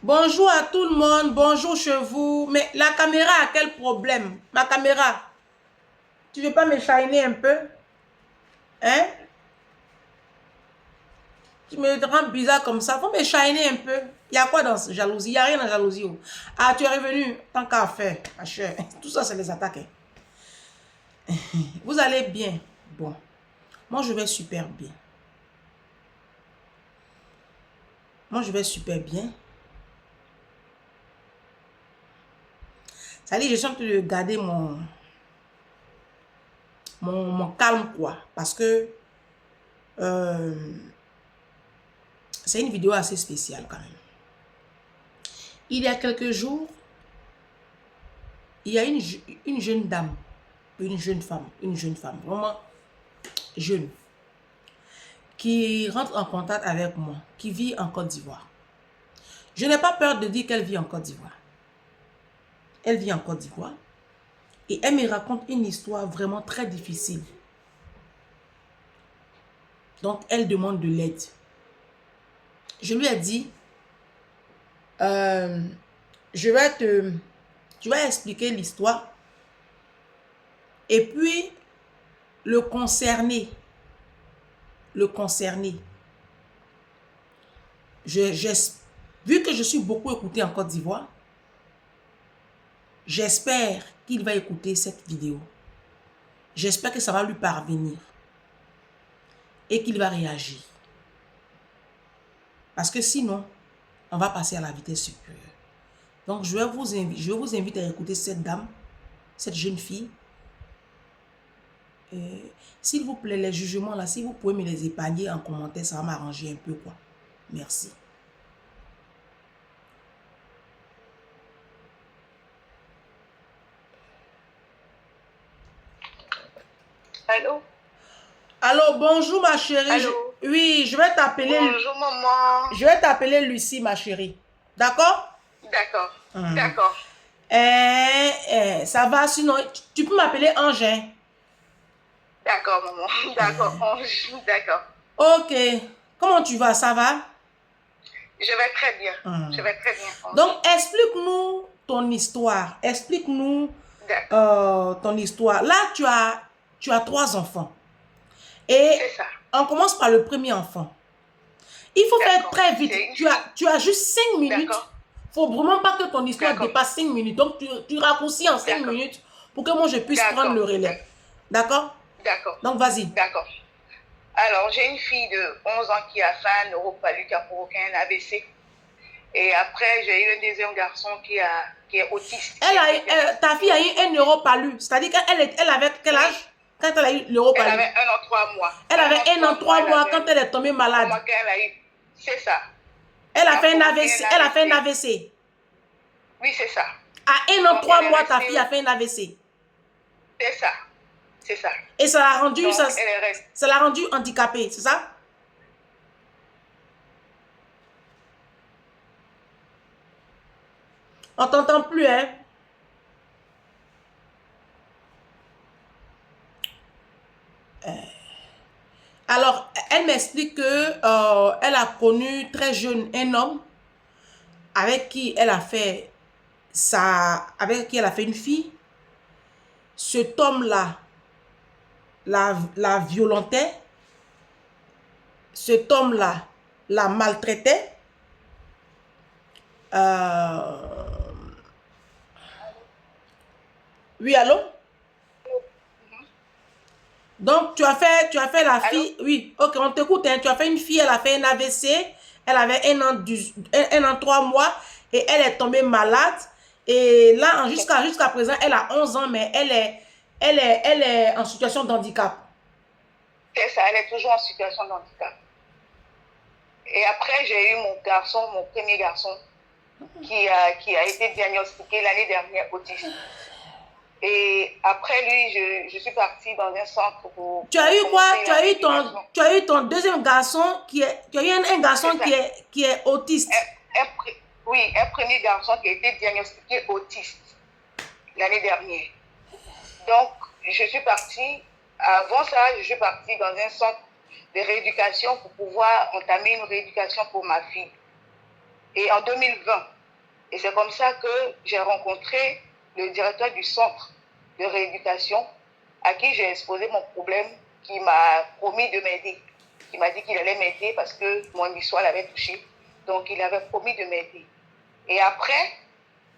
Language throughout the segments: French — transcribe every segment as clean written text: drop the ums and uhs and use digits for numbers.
Bonjour à tout le monde, bonjour chez vous. Mais la caméra a quel problème? Ma caméra, tu veux pas me shiner un peu? Hein? Tu me rends bizarre comme ça, faut me shiner un peu. Il y a quoi dans cette jalousie? Il n'y a rien dans la jalousie. Oh. Ah, tu es revenu, tant qu'à faire, ma chère. Tout ça, c'est les attaques. Hein. Vous allez bien? Bon, moi je vais super bien. Moi je vais super bien. Ça dit, je suis en train de garder mon calme, quoi. Parce que c'est une vidéo assez spéciale quand même. Il y a quelques jours, il y a une jeune dame, une jeune femme, vraiment jeune, qui rentre en contact avec moi, qui vit en Côte d'Ivoire. Je n'ai pas peur de dire qu'elle vit en Côte d'Ivoire. Elle vit en Côte d'Ivoire et elle me raconte une histoire vraiment très difficile. Donc, elle demande de l'aide. Je lui ai dit, tu vas expliquer l'histoire et puis le concerné, vu que je suis beaucoup écoutée en Côte d'Ivoire, j'espère qu'il va écouter cette vidéo. J'espère que ça va lui parvenir et qu'il va réagir. Parce que sinon, on va passer à la vitesse supérieure. Donc, je vous invite à écouter cette dame, cette jeune fille. S'il vous plaît, les jugements là, si vous pouvez me les épargner en commentaire, ça va m'arranger un peu, quoi. Merci. Allô? Allô, bonjour ma chérie. Allô? Oui, je vais t'appeler. Bonjour maman. Je vais t'appeler Lucie, ma chérie. D'accord? D'accord. D'accord. Ça va, sinon, tu peux m'appeler Ange. Hein? D'accord maman. D'accord. D'accord. Ok. Comment tu vas? Ça va? Je vais très bien. Je vais très bien. Donc, explique-nous ton histoire. Explique-nous ton histoire. Là, tu as 3 enfants. Et c'est ça. on commence par le premier enfant. Il faut faire très vite. Tu as juste 5 minutes. Il ne faut vraiment pas que ton histoire dépasse 5 minutes. Donc, tu raccourcis en 5 minutes pour que moi, je puisse prendre le relais. D'accord? D'accord. Donc, vas-y. D'accord. Alors, j'ai une fille de 11 ans qui a fait un neuropalu, qui a provoqué un AVC. Et après, j'ai eu un deuxième garçon qui est autiste. Ta fille a eu un neuropalu. C'est-à-dire qu'elle avait quel âge quand elle a eu neuropalu? Elle avait 1 an 3 mois. Elle avait 1 an 3 mois quand elle est tombée malade. C'est ça. Elle a fait un AVC. Elle a fait un AVC. Oui, c'est ça. À 1 an 3 mois, ta fille a fait un AVC. C'est ça. C'est ça. Et ça l'a rendue handicapée, c'est ça? On t'entend plus, hein? Alors, elle m'explique que elle a connu très jeune un homme avec qui elle a fait une fille. Cet homme-là la violentait. Cet homme-là la maltraitait. Oui, allô? Donc, tu as fait la fille. Allô? Oui, ok, on t'écoute. Hein, tu as fait une fille, elle a fait un AVC. Elle avait 1 an 3 mois et elle est tombée malade. Et là, jusqu'à présent, elle a 11 ans, mais elle est en situation de handicap. C'est ça, elle est toujours en situation de handicap. Et après, j'ai eu mon premier garçon, qui a été diagnostiqué l'année dernière autiste. Et après lui, je suis partie dans un centre pour... Tu as eu quoi? Tu as eu ton deuxième garçon tu as eu un garçon qui est autiste. Oui, un premier garçon qui a été diagnostiqué autiste l'année dernière. Donc, je suis partie, avant ça, je suis partie dans un centre de rééducation pour pouvoir entamer une rééducation pour ma fille. et en 2020. Et c'est comme ça que j'ai rencontré le directeur du centre de rééducation à qui j'ai exposé mon problème, qui m'a promis de m'aider. Il m'a dit qu'il allait m'aider parce que mon histoire l'avait touché. Donc, il avait promis de m'aider. Et après,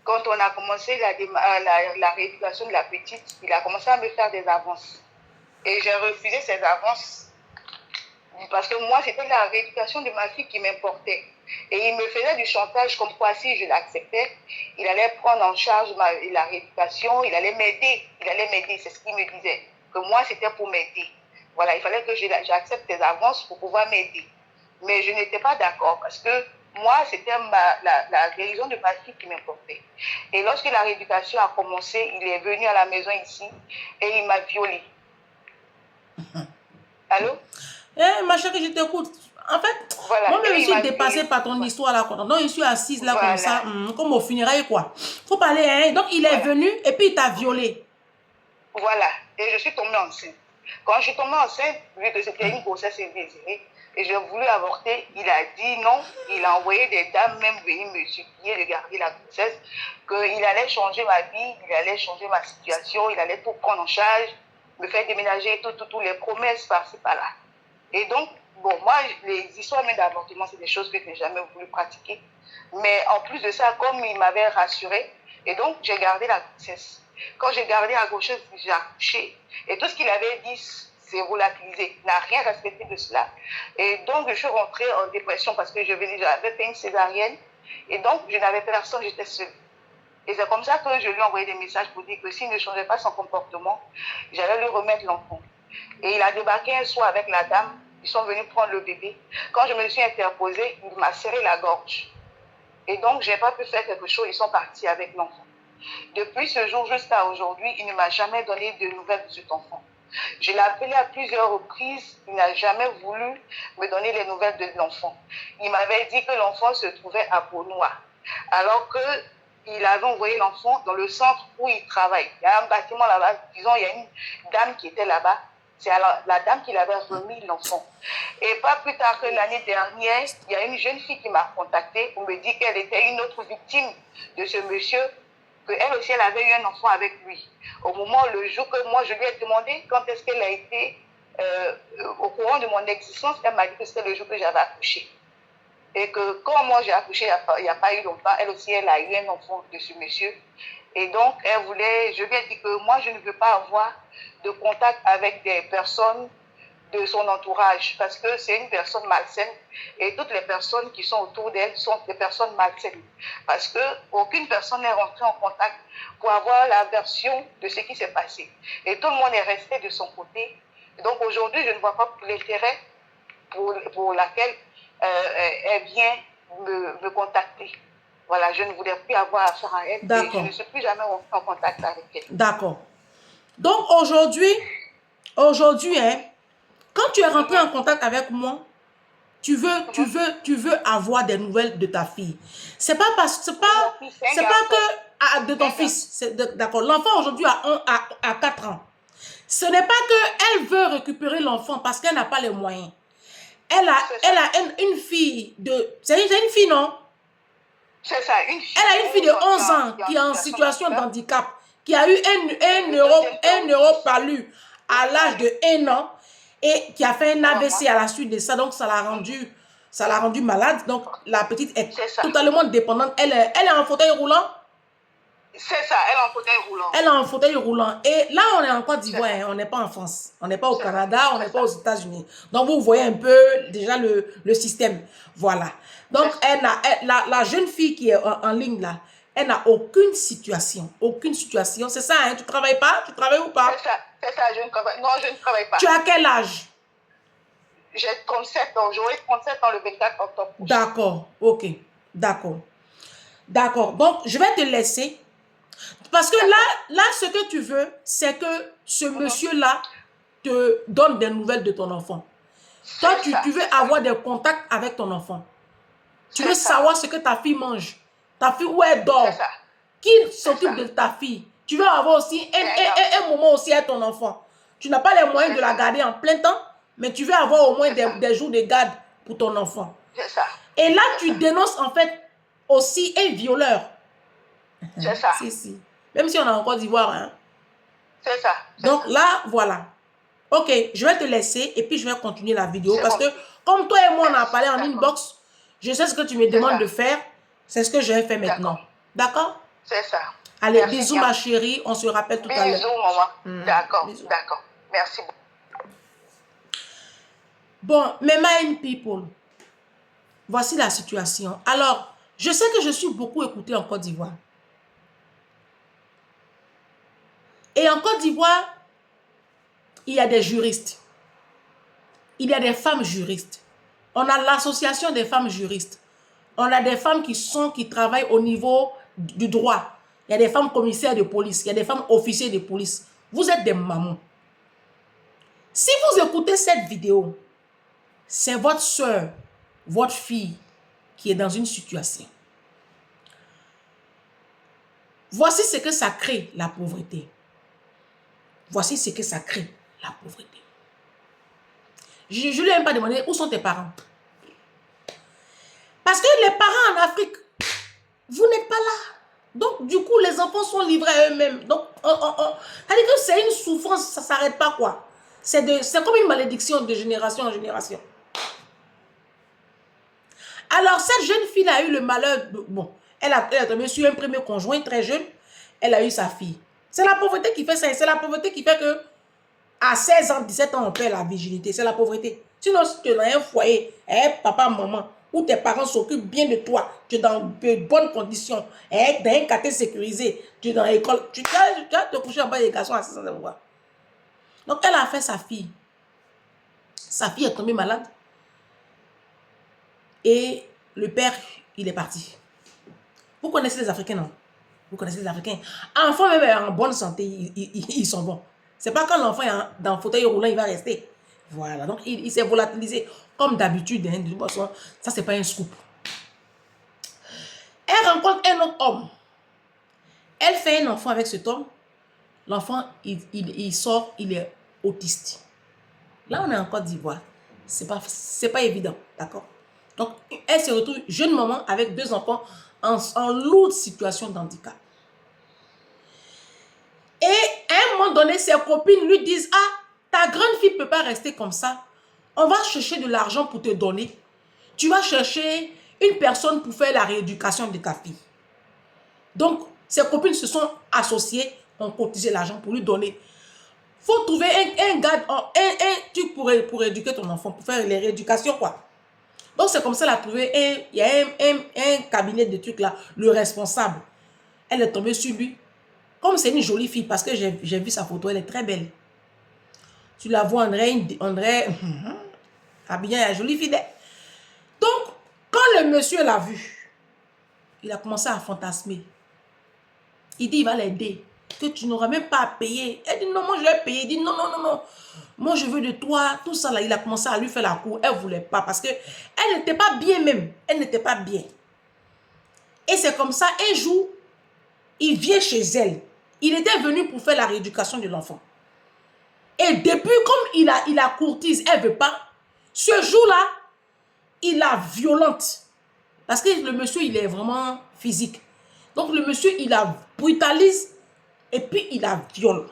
quand on a commencé la rééducation de la petite, il a commencé à me faire des avances. Et j'ai refusé ces avances parce que moi, c'était la rééducation de ma fille qui m'importait. Et il me faisait du chantage comme quoi si je l'acceptais, il allait prendre en charge la rééducation, il allait m'aider, c'est ce qu'il me disait. Que moi, c'était pour m'aider. Voilà, il fallait que j'accepte des avances pour pouvoir m'aider. Mais je n'étais pas d'accord parce que moi, c'était la guérison de ma fille qui m'importait. Et lorsque la rééducation a commencé, il est venu à la maison ici et il m'a violée. Allô? Ma chérie, je t'écoute. En fait, voilà. moi-même, je suis dépassée par ton histoire là. Donc, je suis assise là comme ça, comme au funérailles, quoi. Faut parler, hein. Donc, il est venu et puis il t'a violée. Voilà. Et je suis tombée enceinte. Quand je suis tombée enceinte, vu que c'était une grossesse indésirée, et j'ai voulu avorter, il a dit non. Il a envoyé des dames même venir me supplier de garder la grossesse, qu'il allait changer ma vie, il allait changer ma situation, il allait tout prendre en charge, me faire déménager, toutes les promesses par-ci, par-là. Et donc, bon, moi, les histoires même d'avortement, c'est des choses que je n'ai jamais voulu pratiquer. Mais en plus de ça, comme il m'avait rassurée, et donc j'ai gardé la grossesse. Quand j'ai gardé la grossesse, j'ai accouché. Et tout ce qu'il avait dit, c'est relativisé. Il n'a rien respecté de cela. Et donc, je suis rentrée en dépression parce que j'avais fait une césarienne. Et donc, je n'avais personne, j'étais seule. Et c'est comme ça que je lui ai envoyé des messages pour dire que s'il ne changeait pas son comportement, j'allais lui remettre l'enfant. Et il a débarqué un soir avec la dame. Ils sont venus prendre le bébé. Quand je me suis interposée, il m'a serré la gorge. Et donc, je n'ai pas pu faire quelque chose. Ils sont partis avec l'enfant. Depuis ce jour jusqu'à aujourd'hui, il ne m'a jamais donné de nouvelles de cet enfant. Je l'ai appelé à plusieurs reprises. Il n'a jamais voulu me donner les nouvelles de l'enfant. Il m'avait dit que l'enfant se trouvait à Beaunois. Alors qu'il avait envoyé l'enfant dans le centre où il travaille. Il y a un bâtiment là-bas. Disons, il y a une dame qui était là-bas. C'est la dame qui l'avait remis l'enfant. Et pas plus tard que l'année dernière, il y a une jeune fille qui m'a contactée pour me dire qu'elle était une autre victime de ce monsieur, qu'elle aussi, elle avait eu un enfant avec lui. Au moment, le jour que moi, je lui ai demandé quand est-ce qu'elle a été au courant de mon existence, elle m'a dit que c'était le jour que j'avais accouché. Et que quand moi j'ai accouché, il n'y a pas eu longtemps, elle aussi, elle a eu un enfant de ce monsieur. Et donc, je lui ai dit que moi, je ne veux pas avoir de contact avec des personnes de son entourage parce que c'est une personne malsaine et toutes les personnes qui sont autour d'elle sont des personnes malsaines parce qu'aucune personne n'est rentrée en contact pour avoir la version de ce qui s'est passé. Et tout le monde est resté de son côté. Et donc, aujourd'hui, je ne vois pas l'intérêt pour laquelle elle vient me contacter. Voilà, je ne voulais plus avoir affaire à elle. Et je ne suis plus jamais en contact avec elle. D'accord. Donc aujourd'hui, hein, quand tu es rentré en contact avec moi, tu veux avoir des nouvelles de ta fille. C'est pas que de ton fils. D'accord. L'enfant aujourd'hui a 4 ans. Ce n'est pas que elle veut récupérer l'enfant parce qu'elle n'a pas les moyens. Elle a une fille de... C'est une fille, non? C'est ça, une fille. Elle a une fille de 11 ans qui est en situation de handicap, qui a eu un neuropalus à l'âge de 1 an et qui a fait un AVC à la suite de ça. Donc, ça l'a rendu malade. Donc, la petite est totalement dépendante. Elle est en fauteuil roulant. C'est ça, elle est en fauteuil roulant. Elle est en fauteuil roulant. Et là, on est en Côte d'Ivoire, hein, on n'est pas en France. On n'est pas au Canada, on n'est pas aux États-Unis. Donc, vous voyez un peu déjà le système. Voilà. Donc, la jeune fille qui est en ligne là, elle n'a aucune situation. Aucune situation. C'est ça, hein? Tu ne travailles pas? Tu travailles ou pas? C'est ça, je ne travaille. Non, je ne travaille pas. Tu as quel âge? J'ai 37 ans. J'aurai 37 ans le 24 octobre. D'accord, ok. D'accord. Donc, je vais te laisser. Parce que là, ce que tu veux, c'est que ce monsieur-là te donne des nouvelles de ton enfant. Toi, tu veux avoir des contacts avec ton enfant. Tu veux savoir ce que ta fille mange. Ta fille, où elle dort. Qui s'occupe de ta fille. Tu veux avoir aussi un moment aussi avec ton enfant. Tu n'as pas les moyens de la garder en plein temps, mais tu veux avoir au moins des jours de garde pour ton enfant. C'est ça. Et là, tu dénonces en fait aussi un violeur. C'est ça. Si. Même si on est en Côte d'Ivoire. Hein. C'est ça. Donc là, voilà. Ok, je vais te laisser et puis je vais continuer la vidéo parce que comme toi et moi, on a parlé en inbox, je sais ce que tu me demandes de faire. C'est ce que je vais faire maintenant. D'accord? C'est ça. Allez, bisous ma chérie. On se rappelle tout à l'heure. Bisous, maman. D'accord. D'accord. Merci beaucoup. Bon, mes mind people, voici la situation. Alors, je sais que je suis beaucoup écoutée en Côte d'Ivoire. Et en Côte d'Ivoire, il y a des juristes. Il y a des femmes juristes. On a l'association des femmes juristes. On a des femmes qui travaillent au niveau du droit. Il y a des femmes commissaires de police. Il y a des femmes officiers de police. Vous êtes des mamans. Si vous écoutez cette vidéo, c'est votre soeur, votre fille qui est dans une situation. Voici ce que ça crée, la pauvreté. Voici ce que ça crée, la pauvreté. Je ne lui ai même pas demandé où sont tes parents. Parce que les parents en Afrique, vous n'êtes pas là. Donc, du coup, les enfants sont livrés à eux-mêmes. Donc, c'est-à-dire que c'est une souffrance, ça ne s'arrête pas, quoi. C'est comme une malédiction de génération en génération. Alors, cette jeune fille a eu le malheur, bon, elle a tombé sur un premier conjoint très jeune, elle a eu sa fille. C'est la pauvreté qui fait ça, c'est la pauvreté qui fait que à 16 ans, 17 ans, on perd la virginité, c'est la pauvreté. Sinon, si tu es dans un foyer, papa, maman, où tes parents s'occupent bien de toi, tu es dans de bonnes conditions, dans un quartier sécurisé, tu es dans l'école, tu vas te coucher en bas des garçons à 16 ans de voir. Donc, elle a fait sa fille. Sa fille est tombée malade. Et le père, il est parti. Vous connaissez les Africains, non? Vous connaissez les Africains. Enfant même en bonne santé, ils sont bons. C'est pas quand l'enfant est dans le fauteuil roulant, il va rester. Voilà, donc il s'est volatilisé. Comme d'habitude, hein, de toute façon, ça, c'est pas un scoop. Elle rencontre un autre homme. Elle fait un enfant avec cet homme. L'enfant, il sort, il est autiste. Là, on est en Côte d'Ivoire. C'est pas évident, d'accord? Donc, elle se retrouve jeune maman avec 2 enfants en lourde situation d'handicap. Et à un moment donné, ses copines lui disent « Ah, ta grande fille ne peut pas rester comme ça. On va chercher de l'argent pour te donner. Tu vas chercher une personne pour faire la rééducation de ta fille. » Donc, ses copines se sont associées, ont cotisé l'argent pour lui donner. Il faut trouver un gars, un truc pour éduquer ton enfant, pour faire les rééducations, quoi. Donc, c'est comme ça qu'elle a trouvé, il y a un cabinet de trucs là, le responsable. Elle est tombée sur lui. Comme c'est une jolie fille, parce que j'ai vu sa photo, elle est très belle. Tu la vois, on dirait habillée, la jolie fille. Donc, quand le monsieur l'a vue, il a commencé à fantasmer. Il dit, il va l'aider. Que tu n'auras même pas à payer. Elle dit, non, moi je vais payer. Il dit, non, non, non, non. Moi je veux de toi. Tout ça là, il a commencé à lui faire la cour. Elle ne voulait pas parce qu'elle n'était pas bien même. Elle n'était pas bien. Et c'est comme ça, un jour, il vient chez elle. Il était venu pour faire la rééducation de l'enfant. Et depuis, comme il a courtise, elle ne veut pas. Ce jour-là, il la violente. Parce que le monsieur, il est vraiment physique. Donc le monsieur, il la brutalise et puis il la viole.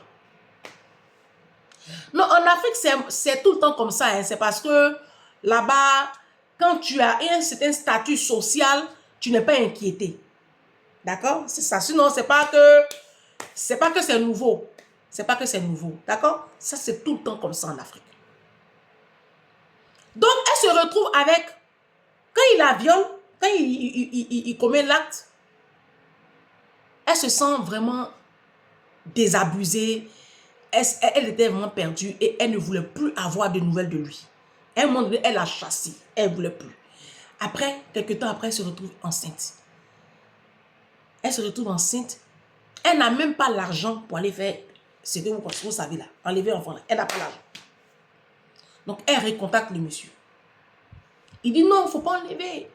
Non, en Afrique, c'est tout le temps comme ça. Hein. C'est parce que là-bas, quand tu as un certain statut social, tu n'es pas inquiété. D'accord? C'est ça. Sinon, c'est pas que c'est nouveau. C'est pas que c'est nouveau. D'accord? Ça, c'est tout le temps comme ça en Afrique. Donc, elle se retrouve avec, quand il la viole, quand il commet l'acte, elle se sent vraiment désabusée. Elle était vraiment perdue et elle ne voulait plus avoir de nouvelles de lui. À un moment donné, elle a chassé. Elle ne voulait plus. Après, quelques temps après, elle se retrouve enceinte. Elle se retrouve enceinte. Elle n'a même pas l'argent pour aller faire ce que vous savez là. Enlever l'enfant là. Elle n'a pas l'argent. Donc, elle recontacte le monsieur. Il dit non, il ne faut pas enlever.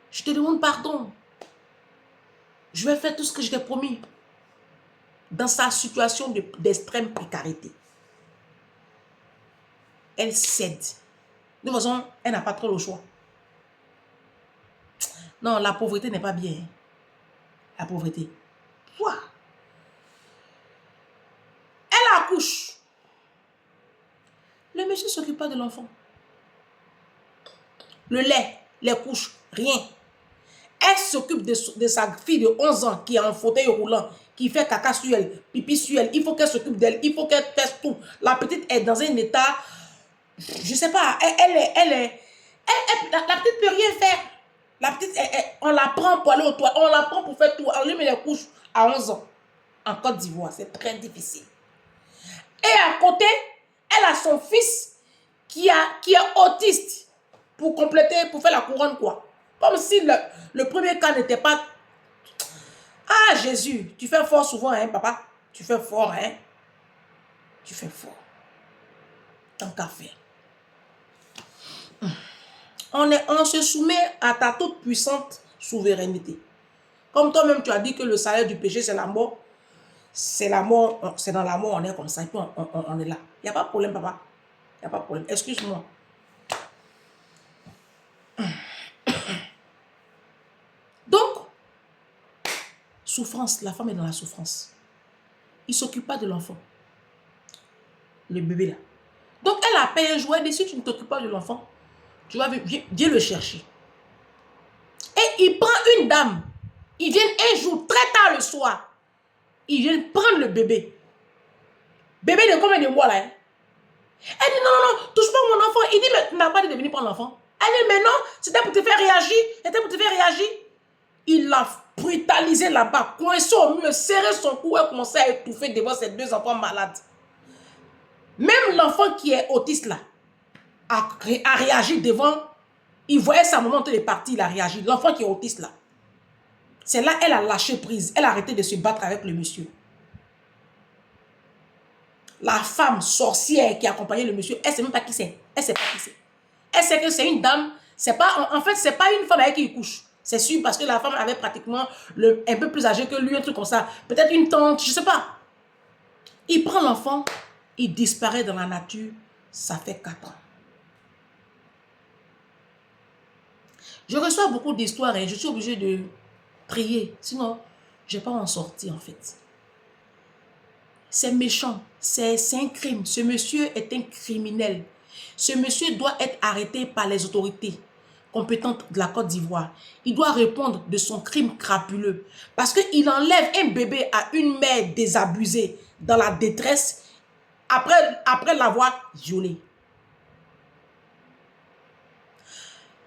Je te demande pardon. Je vais faire tout ce que je t'ai promis. Dans sa situation d'extrême précarité. Elle cède. De toute façon, elle n'a pas trop le choix. Non, la pauvreté n'est pas bien. La pauvreté. Quoi? Elle accouche. Le monsieur ne s'occupe pas de l'enfant. Le lait, les couches, rien. Elle s'occupe de sa fille de 11 ans qui est en fauteuil roulant, qui fait caca sur elle, pipi sur elle. Il faut qu'elle s'occupe d'elle, il faut qu'elle fasse tout. La petite est dans un état, je ne sais pas, la petite ne peut rien faire. La petite, on la prend pour aller au toit, on la prend pour faire tout. On lui met les couches à 11 ans. En Côte d'Ivoire, c'est très difficile. Et à côté, elle a son fils qui est autiste pour compléter, pour faire la couronne, quoi. Comme si le premier cas n'était pas... Ah, Jésus, tu fais fort souvent, hein, papa? Tu fais fort, hein? Tu fais fort. Tant qu'à faire. On se soumet à ta toute puissante souveraineté. Comme toi-même, tu as dit que le salaire du péché, c'est la mort. C'est la mort, c'est dans la mort, on est comme ça, et puis on est là. Il n'y a pas de problème, papa. Il n'y a pas de problème. Excuse-moi. Donc, souffrance, la femme est dans la souffrance. Il ne s'occupe pas de l'enfant. Le bébé là. Donc, elle a payé un jouet, et si tu ne t'occupes pas de l'enfant, tu vas viens le chercher. Et il prend une dame. Ils viennent un jour, très tard le soir. Ils viennent prendre le bébé. Bébé de combien de mois là, hein? Elle dit non, touche pas mon enfant. Il dit, mais tu n'as pas dit de venir prendre l'enfant. Elle dit, mais non, c'était pour te faire réagir. C'était pour te faire réagir. Il l'a brutalisé là-bas, coincé au mur, serré son cou et commencé à étouffer devant ses deux enfants malades. Même l'enfant qui est autiste là, a réagi devant. Il voyait sa maman de partir, il a réagi. L'enfant qui est autiste là. C'est là elle a lâché prise. Elle a arrêté de se battre avec le monsieur. La femme sorcière qui accompagnait le monsieur, elle ne sait même pas qui c'est. Elle ne sait pas qui c'est. Elle sait que c'est une dame. En fait, ce n'est pas une femme avec qui il couche. C'est sûr parce que la femme avait pratiquement un peu plus âgée que lui, un truc comme ça. Peut-être une tante, je ne sais pas. Il prend l'enfant, il disparaît dans la nature. Ça fait 4 ans. Je reçois beaucoup d'histoires et je suis obligée de prier. Sinon, je ne vais pas en sortir en fait. C'est méchant. C'est un crime. Ce monsieur est un criminel. Ce monsieur doit être arrêté par les autorités compétentes de la Côte d'Ivoire. Il doit répondre de son crime crapuleux. Parce qu'il enlève un bébé à une mère désabusée dans la détresse après l'avoir violé.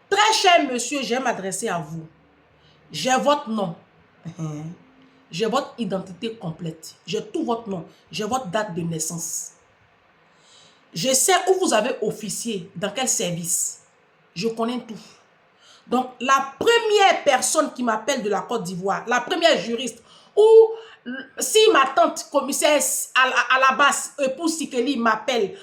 Très cher monsieur, je vais m'adresser à vous. J'ai votre nom. J'ai votre identité complète. J'ai tout votre nom. J'ai votre date de naissance. Je sais où vous avez officié, dans quel service. Je connais tout. Donc, la première personne qui m'appelle de la Côte d'Ivoire, la première juriste, ou si ma tante commissaire à la base, épouse Sikeli, m'appelle,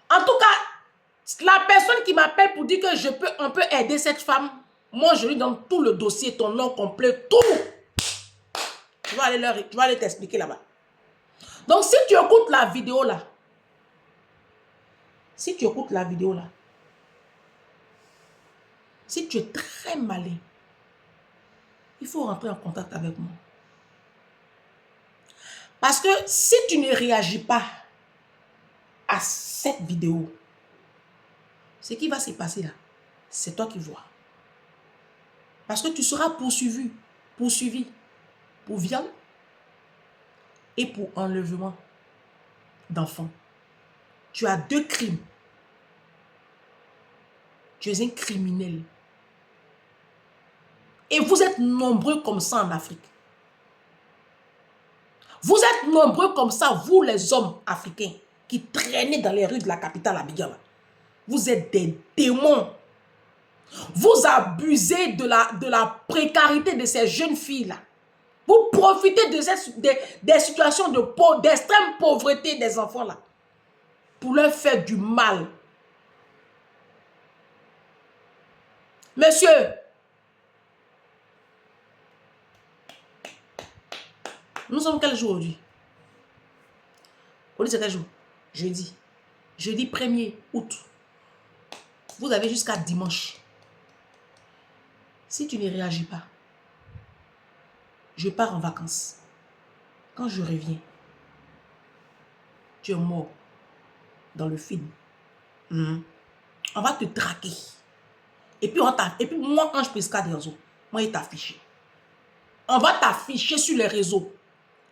en tout cas, la personne qui m'appelle pour dire que on peut aider cette femme, moi, je lui donne tout le dossier, ton nom complet, tout. Tu vas aller t'expliquer là-bas. Donc, si tu écoutes la vidéo là, si tu es très malin, il faut rentrer en contact avec moi. Parce que si tu ne réagis pas à cette vidéo, ce qui va se passer là, c'est toi qui vois. Parce que tu seras poursuivi pour viol et pour enlèvement d'enfants. Tu as 2 crimes. Tu es un criminel. Et vous êtes nombreux comme ça en Afrique. Vous êtes nombreux comme ça, vous les hommes africains, qui traînez dans les rues de la capitale Abidjan. Vous êtes des démons. Vous abusez de la précarité de ces jeunes filles-là. Vous profitez des situations d'extrême pauvreté des enfants-là pour leur faire du mal. Monsieur, nous sommes quel jour aujourd'hui? Aujourd'hui, c'est quel jour? Jeudi. Jeudi 1er août. Vous avez jusqu'à dimanche. Si tu ne réagis pas, je pars en vacances. Quand je reviens, tu es mort dans le film. On va te traquer. Et puis moi, quand je Prisca Denzo, moi, il t'affiche. On va t'afficher sur les réseaux.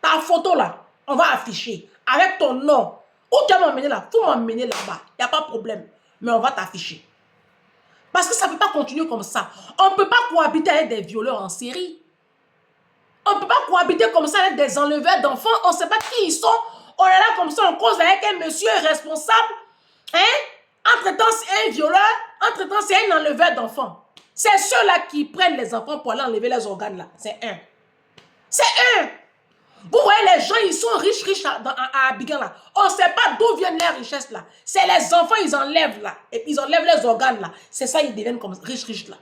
Ta photo là, on va afficher avec ton nom. Où tu vas m'emmener là? Faut m'emmener là-bas. Il n'y a pas de problème. Mais on va t'afficher. Parce que ça ne peut pas continuer comme ça. On ne peut pas cohabiter avec des violeurs en série. On ne peut pas cohabiter comme ça avec des enleveurs d'enfants. On ne sait pas qui ils sont. On est là comme ça, on cause avec un monsieur responsable. Hein? Entre-temps, c'est un violeur. Entre-temps, c'est un enleveur d'enfants. C'est ceux-là qui prennent les enfants pour aller enlever les organes là. C'est un. C'est un. Vous voyez, les gens, ils sont riches à Abidjan là. On ne sait pas d'où viennent les richesses là. C'est les enfants, ils enlèvent là. Et puis ils enlèvent les organes là. C'est ça, ils deviennent comme riches là.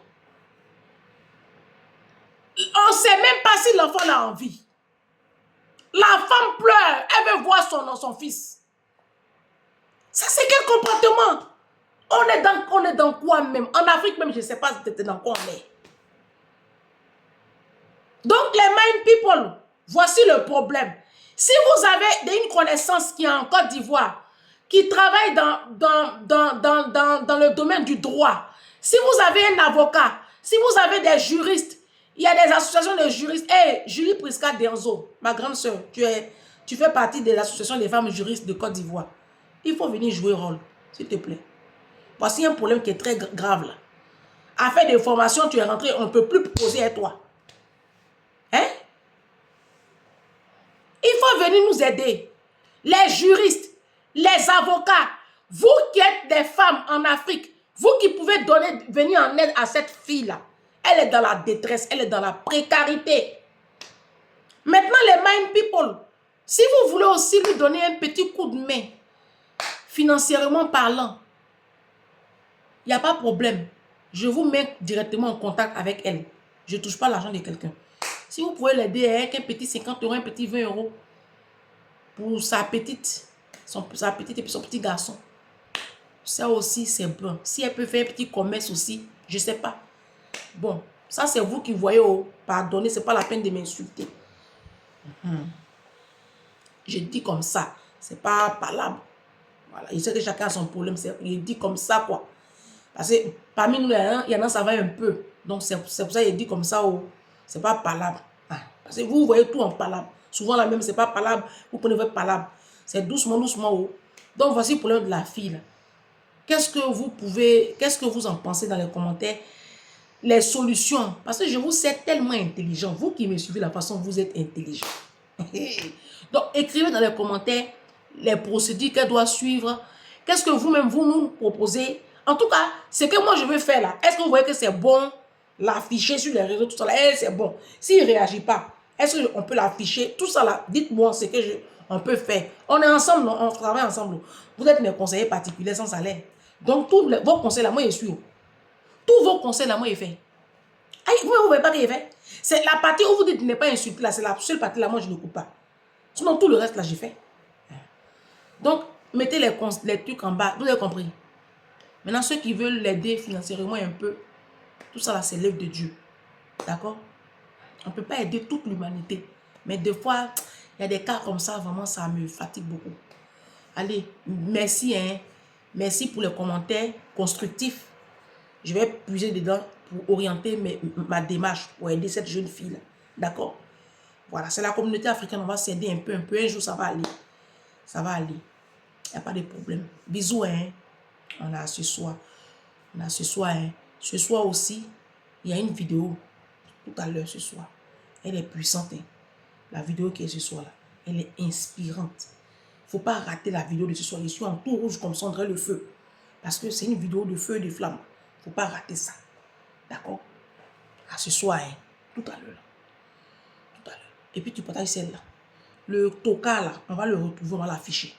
On ne sait même pas si l'enfant a envie. La femme pleure, elle veut voir son fils. Ça, c'est quel comportement? On est dans quoi même? En Afrique même, je ne sais pas dans quoi on est. Donc, les mind people, voici le problème. Si vous avez une connaissance qui est en Côte d'Ivoire, qui travaille dans le domaine du droit, si vous avez un avocat, si vous avez des juristes, il y a des associations de juristes. Hey, Julie Prisca Denzo, ma grande soeur, tu fais partie de l'association des femmes juristes de Côte d'Ivoire. Il faut venir jouer rôle, s'il te plaît. Voici un problème qui est très grave là. À faire des formations, tu es rentré, on ne peut plus poser à toi. Hein? Il faut venir nous aider. Les juristes, les avocats, vous qui êtes des femmes en Afrique, vous qui pouvez venir en aide à cette fille-là. Elle est dans la détresse, elle est dans la précarité. Maintenant, les mind people, si vous voulez aussi lui donner un petit coup de main, financièrement parlant, il n'y a pas de problème. Je vous mets directement en contact avec elle. Je ne touche pas l'argent de quelqu'un. Si vous pouvez l'aider avec un petit 50 €, un petit 20 € pour sa petite et puis son petit garçon, ça aussi c'est bon. Si elle peut faire un petit commerce aussi, je ne sais pas. Bon, ça c'est vous qui voyez, pardonnez, ce n'est pas la peine de m'insulter. Je dis comme ça, ce n'est pas parlable. Voilà, il sait que chacun a son problème, il dit comme ça quoi. Parce que parmi nous, il y en a, ça va un peu. Donc c'est pour ça qu'il dit comme ça, c'est pas parlable. Parce que vous voyez tout en parlable. Souvent la même, c'est pas parlable, vous prenez votre parlable. C'est doucement, doucement. Donc voici le problème de la fille. Qu'est-ce que vous en pensez dans les commentaires? Les solutions. Parce que je vous sais tellement intelligent. Vous qui me suivez la façon, vous êtes intelligent. Donc écrivez dans les commentaires les procédures qu'elle doit suivre. Qu'est-ce que vous-même, vous nous proposez? En tout cas, ce que moi je veux faire là, est-ce que vous voyez que c'est bon l'afficher sur les réseaux, tout ça là? C'est bon. S'il ne réagit pas, est-ce qu'on peut l'afficher? Tout ça là, dites-moi ce que on peut faire. On est ensemble, on travaille ensemble. Vous êtes mes conseillers particuliers sans salaire. Donc, tous vos conseils là, moi je suis. Tous vos conseils là, moi je fais. Vous ne voyez pas que je fais? C'est la partie où vous dites n'est pas insulté là, c'est la seule partie là, moi je ne coupe pas. Sinon, tout le reste là, j'ai fait. Donc, mettez les trucs en bas. Vous avez compris? Maintenant, ceux qui veulent l'aider financièrement un peu, tout ça là, c'est l'œuvre de Dieu. D'accord? On ne peut pas aider toute l'humanité. Mais des fois, il y a des cas comme ça, vraiment, ça me fatigue beaucoup. Allez, merci. Merci pour les commentaires constructifs. Je vais puiser dedans pour orienter ma démarche, pour aider cette jeune fille-là. D'accord? Voilà, c'est la communauté africaine, on va s'aider un peu. Un jour, ça va aller. Ça va aller. Il n'y a pas de problème. Bisous, hein. On a ce soir. Ce soir aussi, il y a une vidéo tout à l'heure ce soir. Elle est puissante. Hein. La vidéo qui est ce soir là, elle est inspirante. Il ne faut pas rater la vidéo de ce soir. Je suis en tout rouge comme ça, on dirait le feu. Parce que c'est une vidéo de feu et de flamme. Il ne faut pas rater ça. D'accord? À ce soir, hein. Tout à l'heure. Tout à l'heure. Et puis tu partages celle-là. Le toka là, on va le retrouver, on va l'afficher.